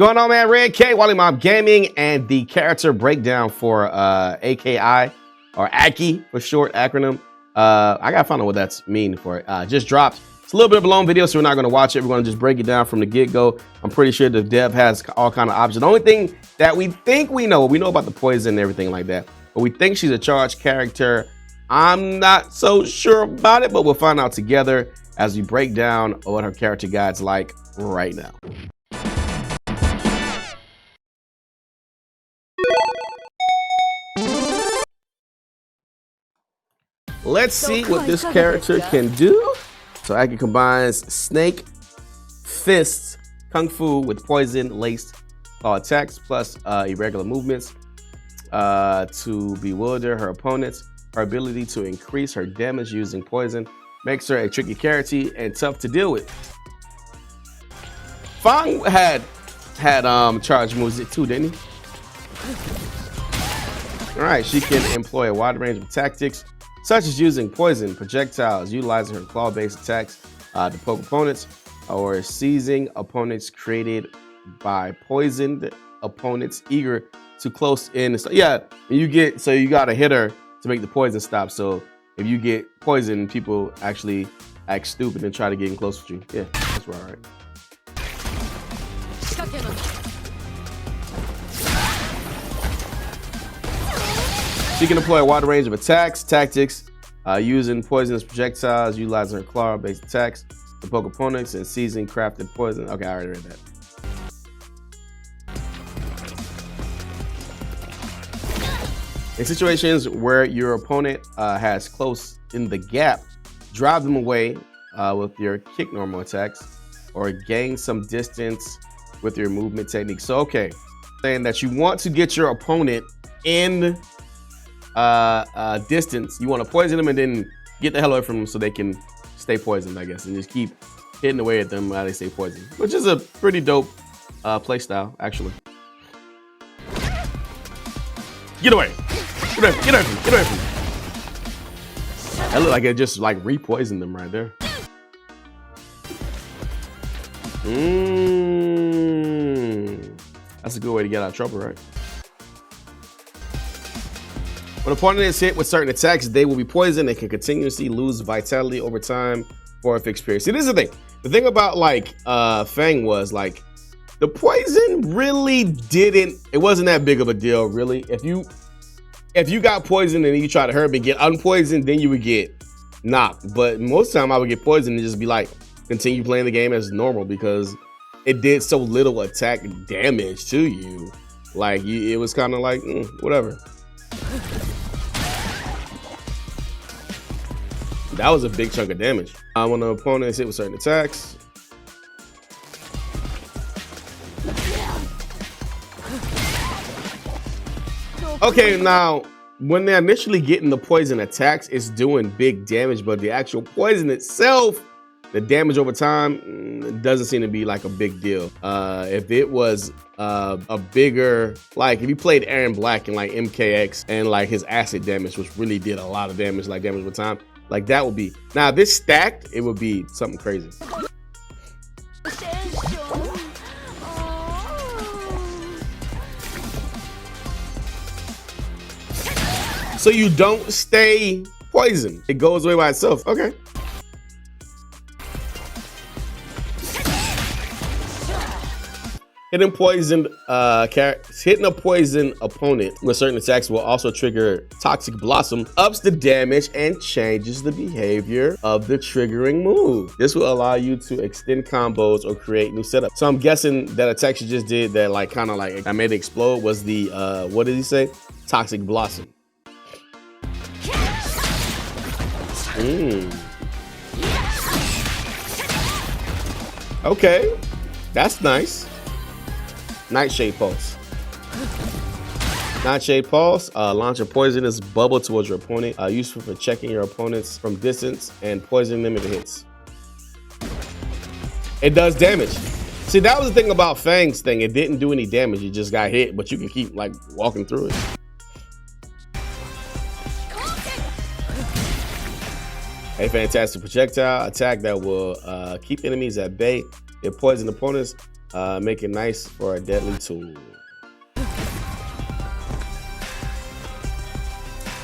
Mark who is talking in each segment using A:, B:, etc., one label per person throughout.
A: Going on, man? Red K, Wally Mob Gaming, and the character breakdown for A.K.A. or A.K.A. for short acronym. I gotta find out what that's mean for. Just dropped. It's a little bit of a long video, so we're not gonna watch it. We're gonna just break it down from the get-go. I'm pretty sure the dev has all kind of options. The only thing that we think we know about the poison and everything like that, but we think she's a charged character. I'm not so sure about it, but we'll find out together as we break down what her character guide's like right now. Let's see what this character can do. So A.K.A. combines snake, fists, kung fu with poison, laced claw attacks, plus irregular movements to bewilder her opponents. Her ability to increase her damage using poison makes her a tricky character and tough to deal with. Fang had charge moves too, didn't he? All right, she can employ a wide range of tactics, such as using poison, projectiles, utilizing her claw-based attacks to poke opponents, or seizing opponents created by poisoned opponents eager to close in. So yeah, you gotta hit her to make the poison stop. So if you get poisoned, people actually act stupid and try to get in close with you. Yeah, that's right. She can employ a wide range of attacks, tactics, using poisonous projectiles, utilizing her claw-based attacks to poke opponents, and seizing crafted poison. Okay, I already read that. In situations where your opponent has close in the gap, drive them away with your kick normal attacks, or gain some distance with your movement technique. So, okay, saying that you want to get your opponent in distance. You want to poison them and then get the hell away from them so they can stay poisoned, I guess, and just keep hitting away at them while they stay poisoned, which is a pretty dope play style, actually. Get away! Get away from me! Get away from me! That looked like it just like re-poisoned them right there. That's a good way to get out of trouble, right? When an opponent is hit with certain attacks, they will be poisoned and can continuously lose vitality over time for a fixed period. See, this is the thing. The thing about like Fang was like the poison really it wasn't that big of a deal, really. If you got poisoned and you try to hurt me, get unpoisoned, then you would get knocked. But most of the time I would get poisoned and just be like, continue playing the game as normal because it did so little attack damage to you. Like it was kind of like, whatever. That was a big chunk of damage. When the opponent is hit with certain attacks. Okay, now, when they're initially getting the poison attacks, it's doing big damage, but the actual poison itself, the damage over time, doesn't seem to be like a big deal. If it was a bigger, like if you played Aaron Black in like MKX and like his acid damage, which really did a lot of damage, like damage over time, like that would be. Now this stacked, it would be something crazy. So you don't stay poisoned. It goes away by itself. Okay. Hitting a poisoned opponent with certain attacks will also trigger Toxic Blossom, ups the damage and changes the behavior of the triggering move. This will allow you to extend combos or create new setups. So I'm guessing that attack you just did that like kind of like I made it explode was the what did he say? Toxic Blossom. Okay, that's nice. Nightshade Pulse. Nightshade Pulse, launch a poisonous bubble towards your opponent, useful for checking your opponents from distance and poisoning them if it hits. It does damage. See, that was the thing about Fang's thing. It didn't do any damage. You just got hit, but you can keep like walking through it. A fantastic projectile attack that will keep enemies at bay. It poisons opponents Make it nice for a deadly tool.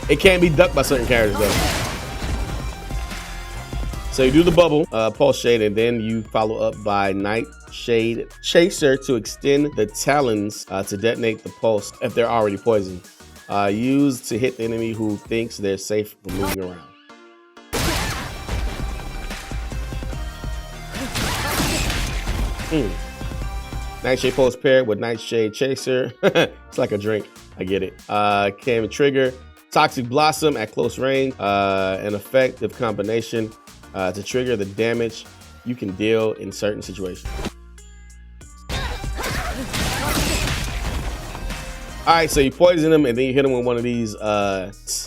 A: It can't be ducked by certain characters though. So you do the bubble, pulse shade, and then you follow up by Nightshade Chaser to extend the talons to detonate the pulse if they're already poisoned. Use to hit the enemy who thinks they're safe from moving around. Nightshade pulse paired with Nightshade Chaser. It's like a drink. I get it. Can trigger Toxic Blossom at close range. An effective combination to trigger the damage you can deal in certain situations. All right, so you poison them and then you hit them with one of these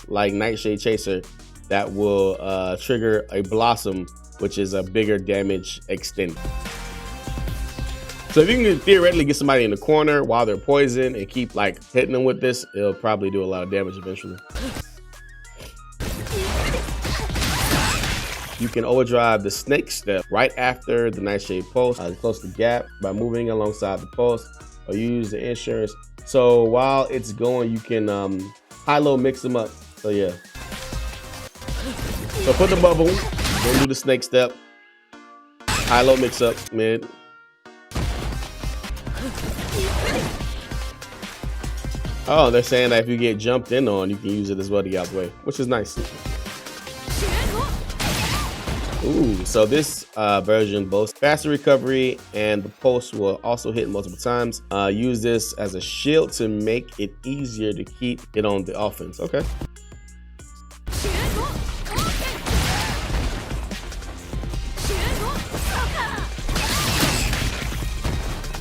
A: like Nightshade Chaser that will trigger a Blossom, which is a bigger damage extent. So if you can theoretically get somebody in the corner while they're poisoned and keep like hitting them with this, it'll probably do a lot of damage eventually. You can overdrive the snake step right after the Nightshade pulse, close the gap by moving alongside the pulse, or use the insurance. So while it's going, you can high-low mix them up. So yeah. So put the bubble, then do the snake step, high-low mix up mid. Oh, they're saying that if you get jumped in on, you can use it as well to get out the way, which is nice. Ooh, so this version boasts faster recovery, and the pulse will also hit multiple times. Use this as a shield to make it easier to keep it on the offense. Okay.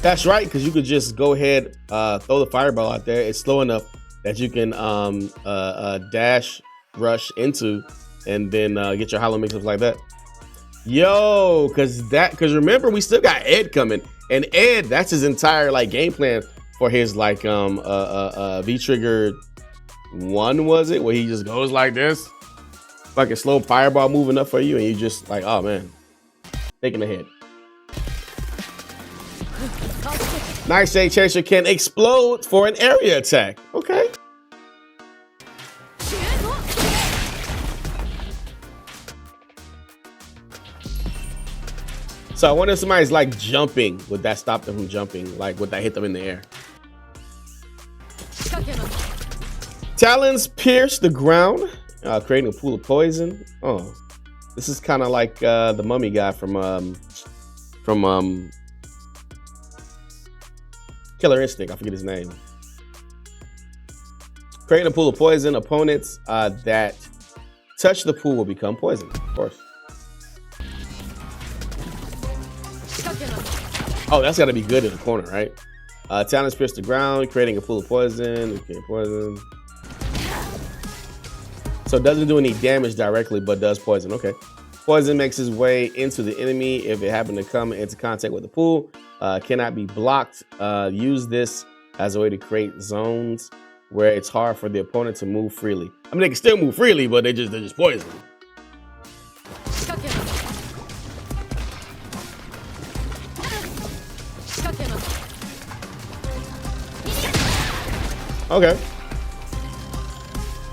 A: That's right, because you could just go ahead, throw the fireball out there. It's slow enough that you can dash, rush into, and then get your hollow mix-ups like that. Yo, because remember, we still got Ed coming, and Ed, that's his entire like game plan for his like V-Trigger 1, was it, where he just goes like this, like a slow fireball moving up for you, and you just like, oh man, taking the hit. Nightshade Chaser can explode for an area attack. Okay. So I wonder if somebody's like jumping, would that stop them from jumping? Like, would that hit them in the air? Talons pierce the ground, creating a pool of poison. Oh, this is kind of like the mummy guy from Killer Instinct. I forget his name. Creating a pool of poison. Opponents that touch the pool will become poisoned, of course. Oh, that's got to be good in the corner, right? Talons pierce the ground, creating a pool of poison. Okay, poison. So it doesn't do any damage directly, but does poison. Okay. Poison makes its way into the enemy if it happened to come into contact with the pool. Cannot be blocked. Use this as a way to create zones where it's hard for the opponent to move freely. I mean, they can still move freely, but they're just poisoned. Okay.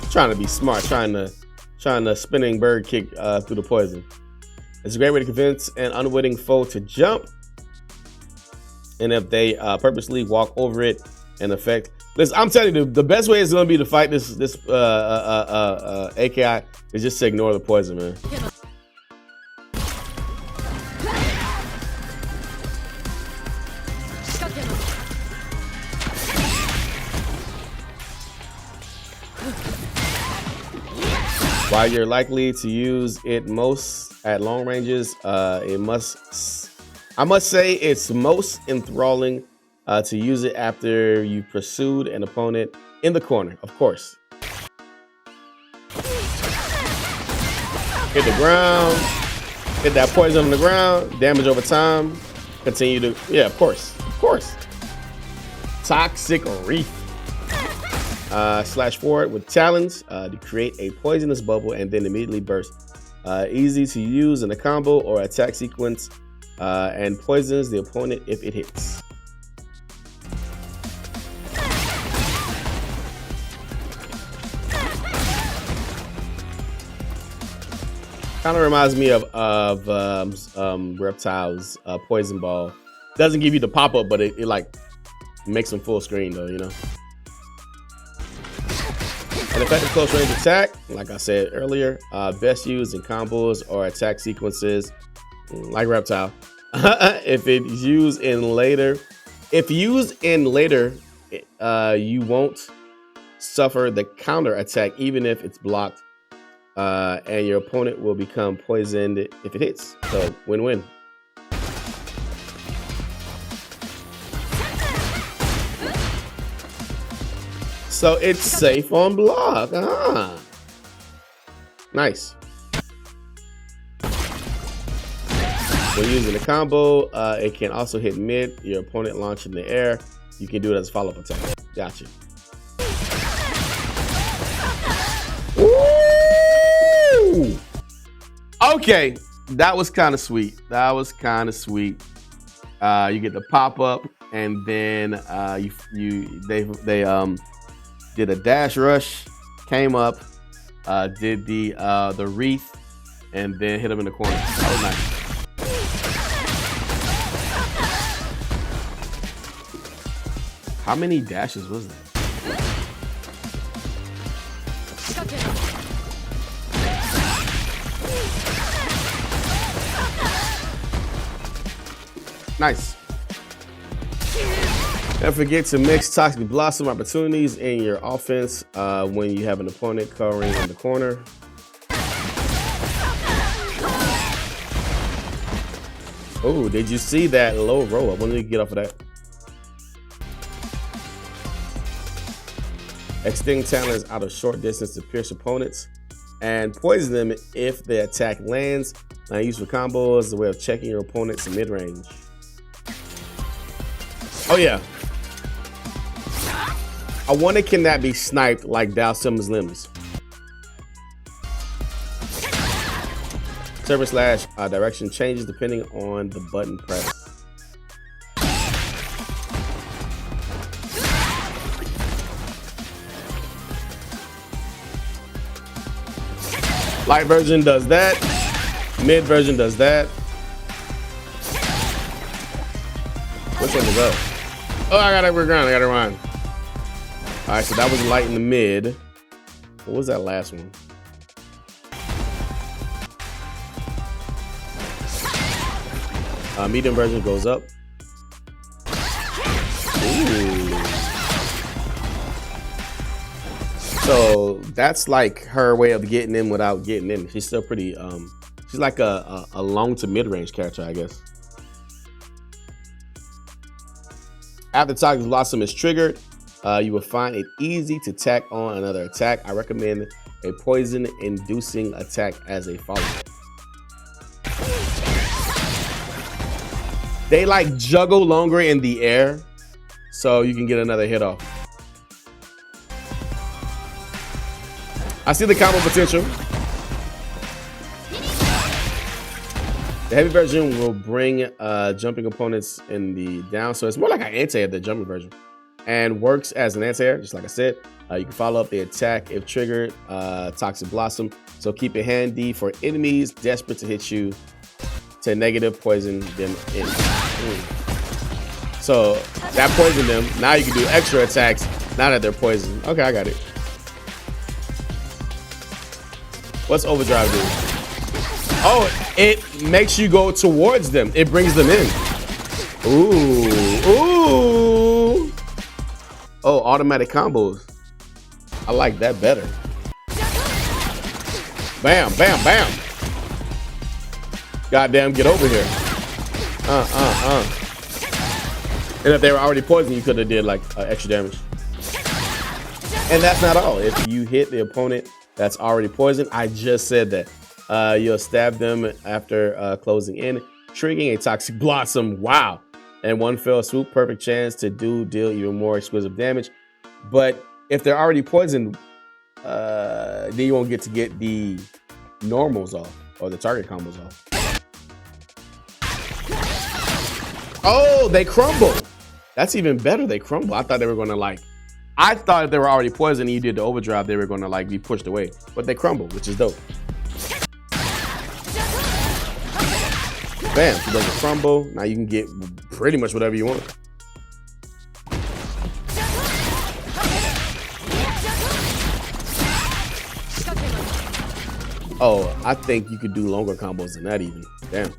A: Trying to be smart, trying to spinning bird kick through the poison. It's a great way to convince an unwitting foe to jump. And if they purposely walk over it and affect. Listen, I'm telling you, the best way is going to be to fight this A.K.A. is just to ignore the poison, man. While you're likely to use it most at long ranges, I must say it's most enthralling to use it after you've pursued an opponent in the corner, of course. Hit the ground, hit that poison on the ground, damage over time, continue to, yeah, of course. Toxic Reef. Slash forward with talons to create a poisonous bubble and then immediately burst. Easy to use in a combo or attack sequence and poisons the opponent if it hits. Kind of reminds me of Reptile's poison ball. Doesn't give you the pop up, but it like makes them full screen though, you know. An effective close range attack, like I said earlier, best used in combos or attack sequences, like Reptile. If used in later, you won't suffer the counter attack even if it's blocked, and your opponent will become poisoned if it hits. So win-win. So it's safe on block. Nice. When using a combo, it can also hit mid. Your opponent launch in the air. You can do it as a follow-up attack. Gotcha. Ooh! Okay, that was kind of sweet. You get the pop-up, and then they did a dash rush, came up, did the wreath, and then hit him in the corner. That was nice. How many dashes was that? Nice. Don't forget to mix Toxic Blossom opportunities in your offense when you have an opponent covering in the corner. Oh, did you see that low roll up? When did you get off of that? Extend talents out of short distance to pierce opponents and poison them if the attack lands. Now used for combos as a way of checking your opponent's mid-range. Oh yeah. I wonder, can that be sniped like Dalsim's limbs? Server slash direction changes depending on the button press. Light version does that. Mid version does that. Which one to go? Oh, I gotta run. All right, so that was light in the mid. What was that last one? Medium version goes up. Ooh. So that's like her way of getting in without getting in. She's still pretty, she's like a long to mid-range character, I guess. After Toxic Blossom is triggered, you will find it easy to tack on another attack. I recommend a poison-inducing attack as a follow-up. They like juggle longer in the air, so you can get another hit off. I see the combo potential. The heavy version will bring jumping opponents in the down, so it's more like an anti-air, the jumping version, and works as an anti-air, just like I said. You can follow up the attack if triggered, Toxic Blossom, so keep it handy for enemies desperate to hit you to negative poison them in. So that poisoned them. Now you can do extra attacks now that they're poisoned. Okay, I got it. What's Overdrive do? Oh, it makes you go towards them. It brings them in. Ooh, ooh. Oh, automatic combos. I like that better. Bam, bam, bam. Goddamn, get over here. And if they were already poisoned, you could have did like extra damage. And that's not all. If you hit the opponent that's already poisoned, I just said that, you'll stab them after closing in, triggering a Toxic Blossom. Wow. And one fell swoop, perfect chance to deal even more exquisite damage. But if they're already poisoned, then you won't get to get the normals off or the target combos off. Oh, they crumble. That's even better. They crumble. I thought they were gonna like. I thought if they were already poisoned and you did the overdrive, they were gonna like be pushed away. But they crumble, which is dope. Bam, she doesn't crumble. Now you can get pretty much whatever you want. Oh, I think you could do longer combos than that even. Damn.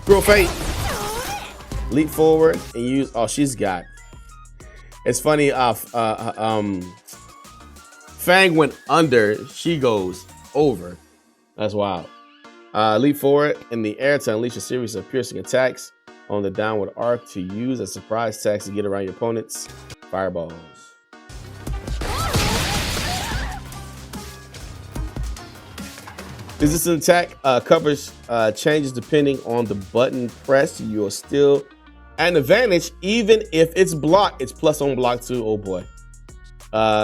A: Cruel Fate. Leap forward and use, oh, she's got. It's funny, Fang went under, she goes over. That's wild. Leap forward in the air to unleash a series of piercing attacks on the downward arc to use as surprise attacks to get around your opponent's fireballs. Resistance attack covers changes depending on the button pressed. You're still at an advantage even if it's blocked. It's plus on block too. Oh boy.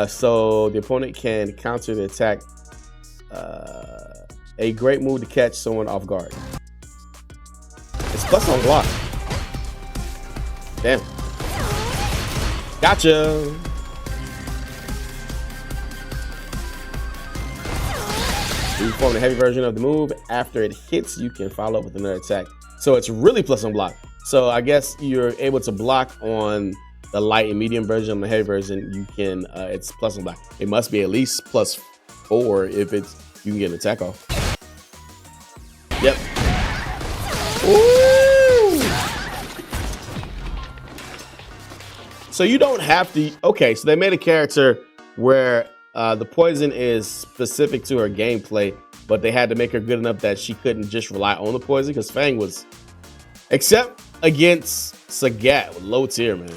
A: So the opponent can counter the attack. A great move to catch someone off guard. It's plus on block. Damn. Gotcha. You perform the heavy version of the move. After it hits, you can follow up with another attack. So it's really plus on block. So I guess you're able to block on the light and medium version. On the heavy version, you can, it's plus on block. It must be at least +4 if it's, you can get an attack off. Yep. Ooh. So you don't have to, okay, so they made a character where the poison is specific to her gameplay, but they had to make her good enough that she couldn't just rely on the poison because Fang was, except against Sagat with low tier, man.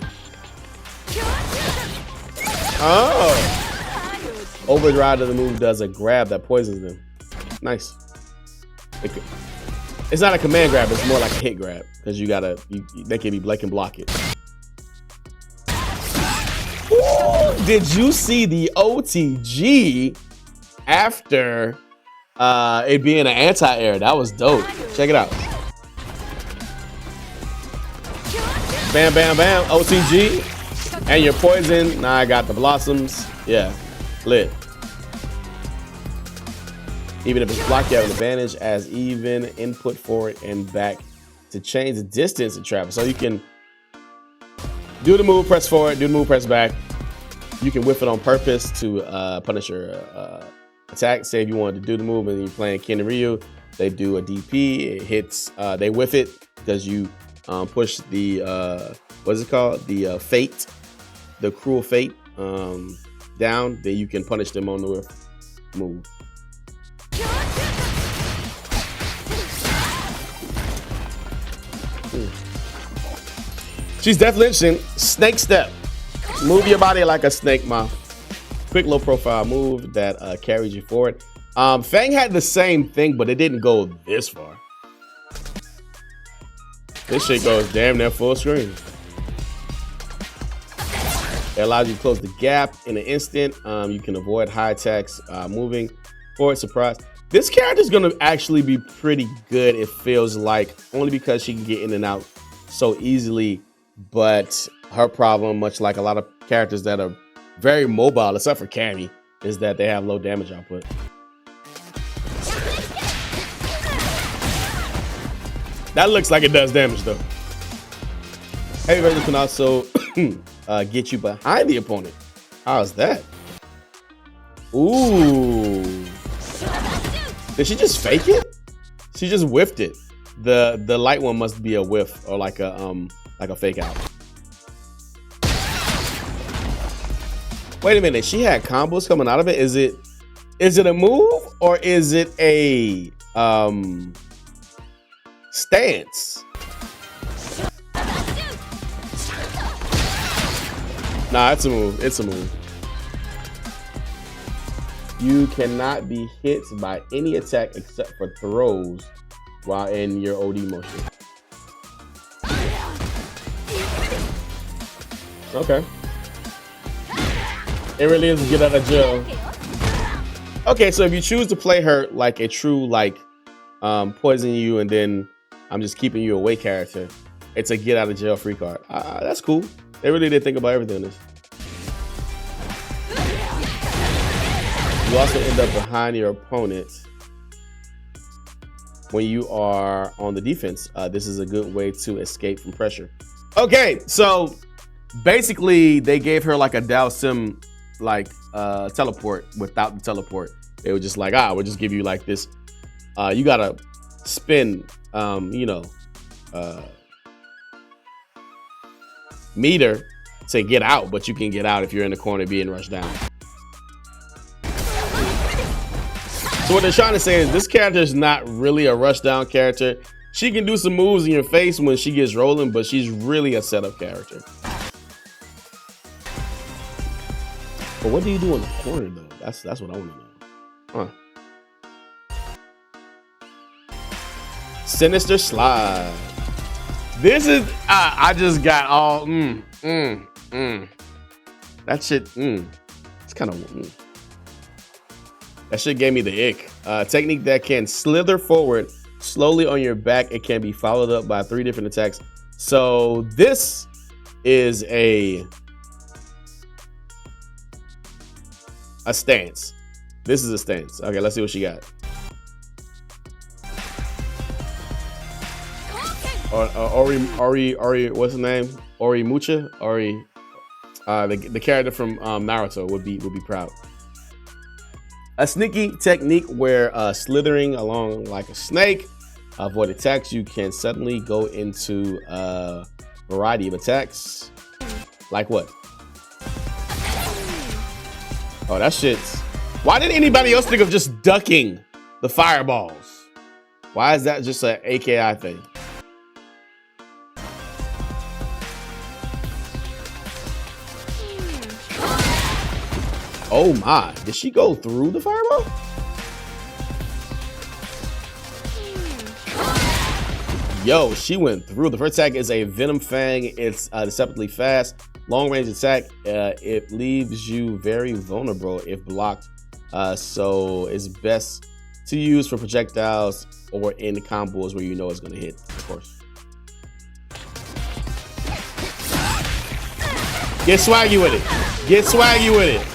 A: Oh! Overdrive of the move does a grab that poisons them. Nice. It's not a command grab, it's more like a hit grab because they can block it. Ooh, did you see the OTG after it being an anti-air? That was dope. Check it out. Bam, bam, bam. OTG. And your poison. Now I got the blossoms. Yeah. Lit. Even if it's blocked, you have an advantage as even input forward and back to change the distance of travel. So you can do the move, press forward, do the move, press back. You can whiff it on purpose to punish your attack. Say if you wanted to do the move and you're playing Ken and Ryu, they do a DP, it hits, they whiff it because you push the, what is it called? The fate, the cruel fate down, then you can punish them on the whiff move. She's definitely interesting. Snake step. Move your body like a snake, mouth. Quick low profile move that carries you forward. Fang had the same thing, but it didn't go this far. This shit goes damn near full screen. It allows you to close the gap in an instant. You can avoid high attacks moving forward. Surprise. This character's gonna actually be pretty good, it feels like, only because she can get in and out so easily. But her problem, much like a lot of characters that are very mobile, except for Cammy, is that they have low damage output. That looks like it does damage though. Heavy version can also get you behind the opponent. How's that? Ooh. Did she just fake it? She just whiffed it. The light one must be a whiff or like a fake out. Wait a minute, she had combos coming out of it. Is it a move or is it a stance? Nah, it's a move. It's a move. You cannot be hit by any attack except for throws while in your OD motion. Okay. It really is a get out of jail. Okay, so if you choose to play her like a true like poison you, and then I'm just keeping you away character. It's a get out of jail free card. That's cool. They really did think about everything in this. You also end up behind your opponent when you are on the defense. This is a good way to escape from pressure. Okay, so basically they gave her like a Dalsim like teleport without the teleport. They were just like, we'll just give you like this. You gotta spin, meter to get out, but you can get out if you're in the corner being rushed down. So what they're trying to say is this character is not really a rush down character. She can do some moves in your face when she gets rolling, but she's really a setup character. But what do you do in the corner though? That's what I want to know. Sinister Slide. This is I just got all that shit. It's kind of that shit gave me the ick. Technique that can slither forward slowly on your back. It can be followed up by 3 different attacks. So this is a stance. This is a stance. Okay, let's see what she got. Ori, what's his name? Ori Mucha? Ori, the character from Naruto would be proud. A sneaky technique where slithering along like a snake, avoid attacks. You can suddenly go into a variety of attacks. Like what? Oh, that shit's... Why didn't anybody else think of just ducking the fireballs? Why is that just an A.K.A thing? Oh my, did she go through the fireball? Yo, she went through. The first attack is a Venom Fang. It's deceptively fast. Long range attack. It leaves you very vulnerable if blocked. So it's best to use for projectiles or in combos where you know it's gonna hit, of course. Get swaggy with it. Get swaggy with it.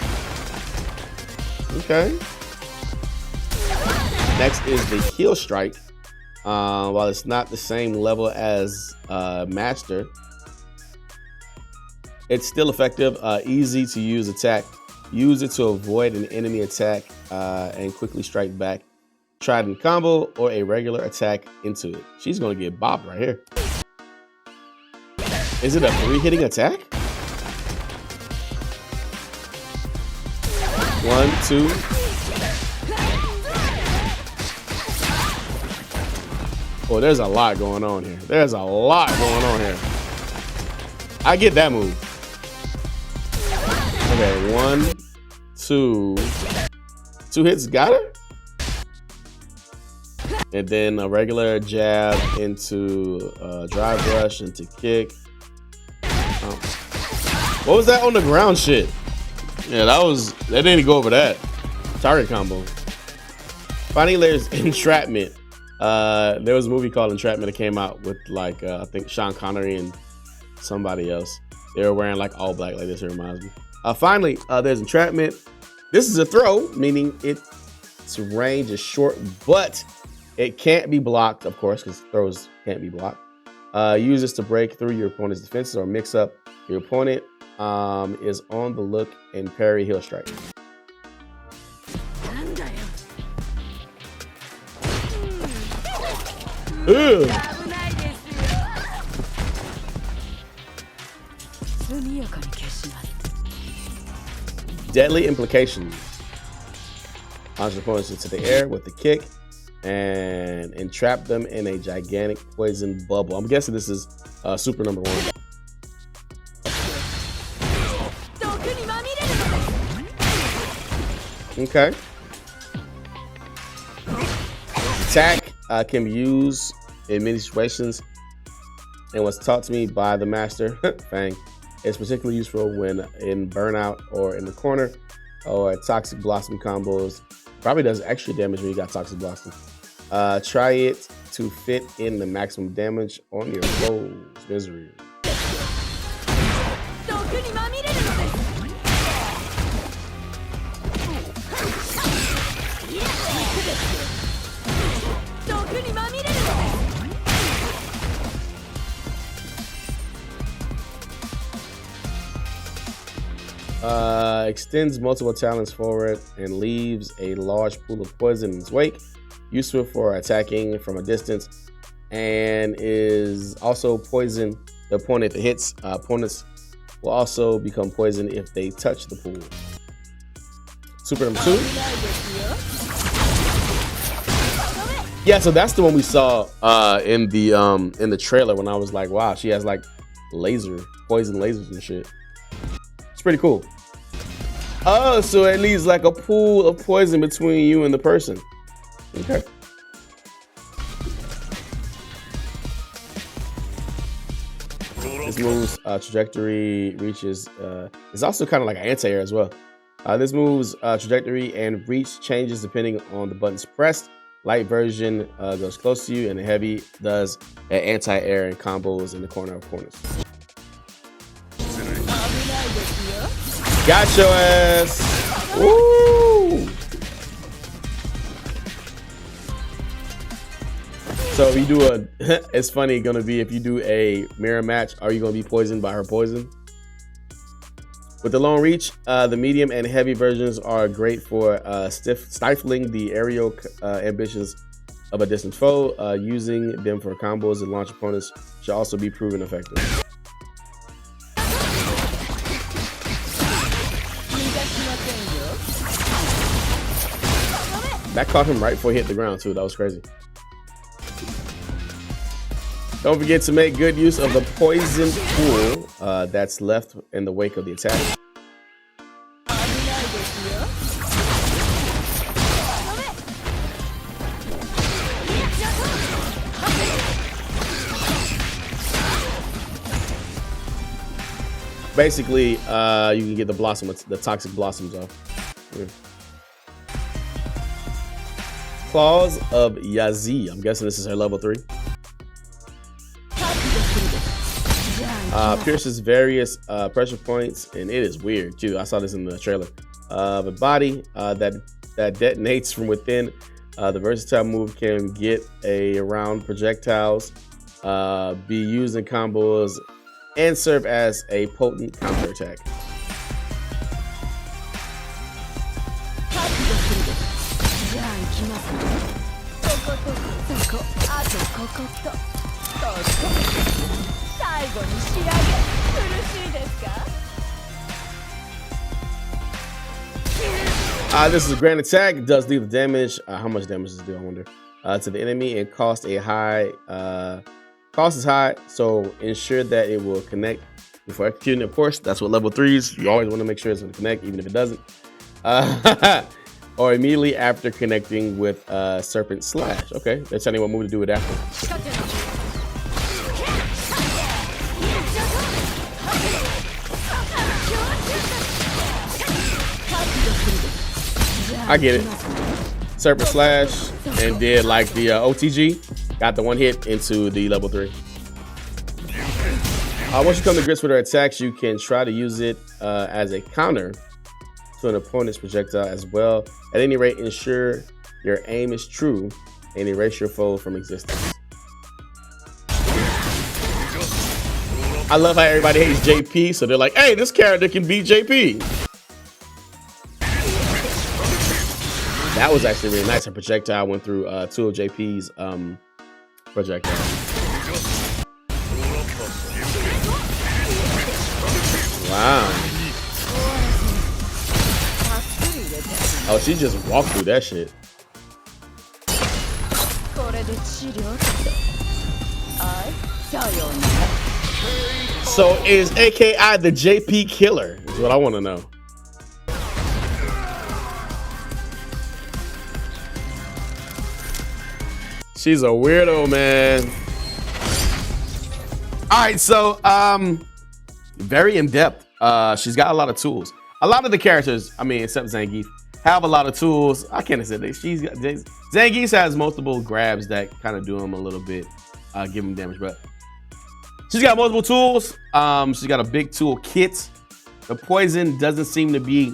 A: Okay. Next is the Heal Strike. While it's not the same level as Master, it's still effective. Easy to use attack. Use it to avoid an enemy attack and quickly strike back. Try it in combo or a regular attack into it. She's gonna get bopped right here. Is it a 3-hitting attack? 1, 2. Oh, there's a lot going on here. There's a lot going on here. I get that move. Okay, 1, 2. 2 hits got her? And then a regular jab into drive rush into kick. What was that on the ground shit? Yeah, that didn't go over that. Target combo. Finally, there's Entrapment. There was a movie called Entrapment that came out with like I think Sean Connery and somebody else. They were wearing like all black like this. It reminds me. Finally, there's Entrapment. This is a throw, meaning its range is short, but it can't be blocked, of course, because throws can't be blocked. Use this to break through your opponent's defenses or mix up your opponent. Is on the look and parry Heal Strike. Ew. Deadly Implication. Launch your opponents into the air with the kick and entrap them in a gigantic poison bubble. I'm guessing this is super number 1. Okay. Attack can be used in many situations and was taught to me by the master, Fang. It's particularly useful when in burnout or in the corner or Toxic Blossom combos. Probably does extra damage when you got Toxic Blossom. Try it to fit in the maximum damage on your foes. Misery. Extends multiple talents forward and leaves a large pool of poison in its wake. Useful for attacking from a distance, and is also poison the opponent that hits. Opponents will also become poisoned if they touch the pool. Super number 2. Yeah, so that's the one we saw in the trailer when I was like, wow, she has like poison lasers and shit. It's pretty cool. Oh, so it leaves like a pool of poison between you and the person. Okay. This move's trajectory reaches is also kind of like an anti-air as well. This move's trajectory and reach changes depending on the buttons pressed. Light version goes close to you, and the heavy does an anti-air and combos in the corner of corners. Got your ass. Woo! So if you do it's funny gonna be if you do a mirror match, are you gonna be poisoned by her poison? With the long reach, the medium and heavy versions are great for stifling the aerial ambitions of a distant foe. Using them for combos and launch opponents should also be proven effective. That caught him right before he hit the ground too. That was crazy. Don't forget to make good use of the poison pool that's left in the wake of the attack. Basically, you can get the toxic blossoms off. Yeah. Claws of Yazi. I'm guessing this is her level 3. Pierces various pressure points, and it is weird too. I saw this in the trailer. The body that detonates from within. The versatile move can get around projectiles, be used in combos, and serve as a potent counterattack. This is a grand attack. It does lethal damage. How much damage does it do, I wonder? To the enemy, and cost is high, so ensure that it will connect before executing. Of course, that's what level 3s. You always want to make sure it's going to connect, even if it doesn't. Or immediately after connecting with Serpent Slash. Okay, they're telling you what move to do it after. I get it. Serpent Slash and did like the OTG. Got the one hit into the level 3. Once you come to grips with her attacks, you can try to use it as a counter to an opponent's projectile as well. At any rate, ensure your aim is true and erase your foe from existence. I love how everybody hates JP, so they're like, hey, this character can beat JP. That was actually really nice. Her projectile went through 2 of JP's projectiles. Wow. Oh, she just walked through that shit. So is A.K.A the JP killer? Is what I want to know. She's a weirdo, man. All right, so very in depth. She's got a lot of tools. A lot of the characters, I mean, except Zangief, have a lot of tools. I can't say that. Zangief has multiple grabs that kind of do him a little bit, give him damage, but she's got multiple tools. She's got a big tool kit. The poison doesn't seem to be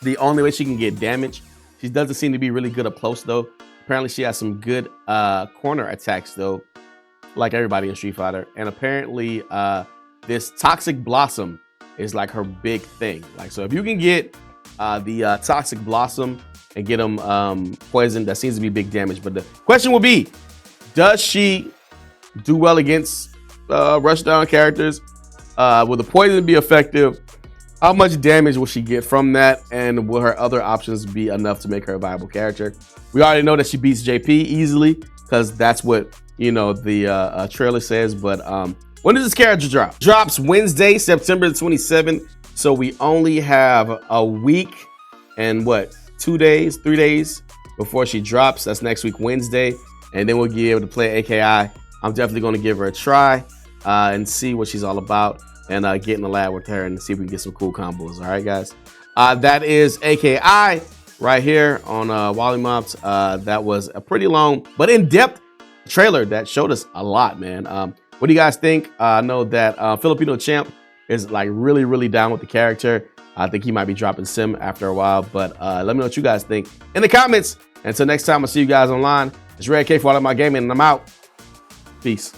A: the only way she can get damage. She doesn't seem to be really good up close though. Apparently she has some good corner attacks though, like everybody in Street Fighter. And apparently this Toxic Blossom is like her big thing. Like, so if you can get the Toxic Blossom and get them poisoned, that seems to be big damage. But the question will be, does she do well against rushdown characters? Will the poison be effective? How much damage will she get from that? And will her other options be enough to make her a viable character? We already know that she beats JP easily because that's what, you know, the trailer says. But when does this character drop? Drops Wednesday, September 27th. So we only have a week and what, 2 days, 3 days before she drops. That's next week, Wednesday. And then we'll be able to play A.K.A. I'm definitely going to give her a try and see what she's all about, and get in the lab with her and see if we can get some cool combos. All right, guys. That is A.K.A. right here on Wally Mops. That was a pretty long but in-depth trailer that showed us a lot, man. What do you guys think? I know that Filipino Champ is like really down with the character. I think he might be dropping Sim after a while, but let me know what you guys think in the comments. Until next time, I'll see you guys online. It's Red K for All My Gaming, and I'm out. Peace.